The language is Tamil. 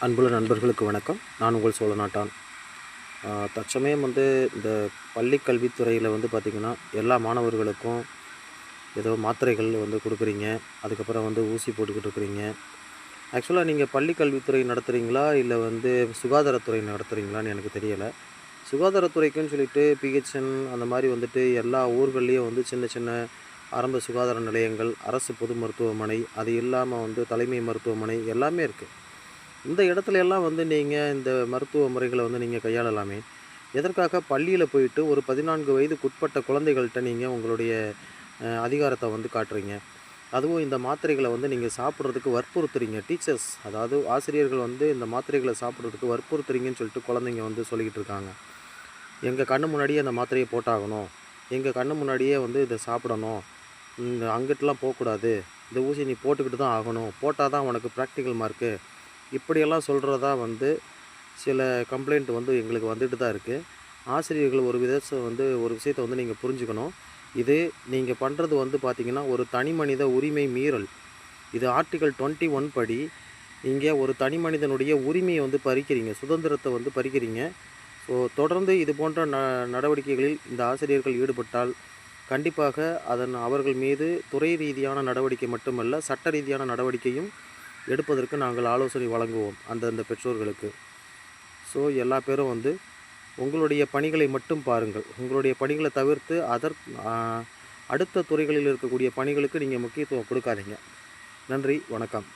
அன்புள்ள நண்பர்களுக்கு வணக்கம். நான் உங்கள் சோழநாட்டான். தற்சமயம் இந்த பள்ளி கல்வித்துறையில் பார்த்திங்கன்னா, எல்லா மாணவர்களுக்கும் ஏதோ மாத்திரைகள் கொடுக்குறீங்க. அதுக்கப்புறம் ஊசி போட்டுக்கிட்டு இருக்கிறீங்க. ஆக்சுவலாக நீங்கள் பள்ளி கல்வித்துறை நடத்துகிறீங்களா? இல்லை சுகாதாரத்துறை நடத்துகிறீங்களான்னு எனக்கு தெரியலை. சுகாதாரத்துறைக்குன்னு சொல்லிட்டு பிஹெச்என் அந்த மாதிரி எல்லா ஊர்கள்லேயும் சின்ன சின்ன ஆரம்ப சுகாதார நிலையங்கள், அரசு பொது மருத்துவமனை, அது இல்லாமல் தலைமை மருத்துவமனை எல்லாமே இருக்குது. இந்த இடத்துல எல்லாம் நீங்கள் இந்த மருத்துவ முறைகளை நீங்கள் கையாளலாமே. எதற்காக பள்ளியில் போயிட்டு ஒரு 14 வயதுக்குட்பட்ட குழந்தைகள்கிட்ட நீங்கள் உங்களுடைய அதிகாரத்தை காட்டுறீங்க. அதுவும் இந்த மாத்திரைகளை நீங்கள் சாப்பிட்றதுக்கு வற்புறுத்துறீங்க. டீச்சர்ஸ், அதாவது ஆசிரியர்கள் இந்த மாத்திரைகளை சாப்பிட்றதுக்கு வற்புறுத்துறீங்கன்னு சொல்லிட்டு குழந்தைங்க சொல்லிக்கிட்டு இருக்காங்க. எங்கள் கண்ணு முன்னாடியே அந்த மாத்திரையை போட்டாகணும், எங்கள் கண்ணு முன்னாடியே இதை சாப்பிடணும், அங்கிட்டலாம் போகக்கூடாது, இந்த ஊசி நீ போட்டுக்கிட்டு தான் ஆகணும், போட்டால் தான் உனக்கு ப்ராக்டிக்கல் மார்க்கு, இப்படியெல்லாம் சொல்கிறதா சில கம்ப்ளைண்ட் எங்களுக்கு வந்துட்டு தான் இருக்குது. ஆசிரியர்கள் ஒரு விஷயத்தை நீங்கள் புரிஞ்சுக்கணும். இது நீங்கள் பண்ணுறது பார்த்திங்கன்னா ஒரு தனி மனித உரிமை மீறல். இது ஆர்டிகல் 21 படி இங்கே ஒரு தனி மனிதனுடைய உரிமையை பறிக்கிறீங்க, சுதந்திரத்தை பறிக்கிறீங்க. ஸோ தொடர்ந்து இது போன்ற நடவடிக்கைகளில் இந்த ஆசிரியர்கள் ஈடுபட்டால் கண்டிப்பாக அவர்கள் மீது துறை ரீதியான நடவடிக்கை மட்டுமல்ல, சட்ட ரீதியான நடவடிக்கையும் எடுப்பதற்கு நாங்கள் ஆலோசனை வழங்குவோம் அந்தந்த பெற்றோர்களுக்கு. ஸோ எல்லா பேரும் உங்களுடைய பணிகளை மட்டும் பாருங்கள். உங்களுடைய பணிகளை தவிர்த்து அடுத்த துறைகளில் இருக்கக்கூடிய பணிகளுக்கு நீங்கள் முக்கியத்துவம் கொடுக்காதீங்க. நன்றி, வணக்கம்.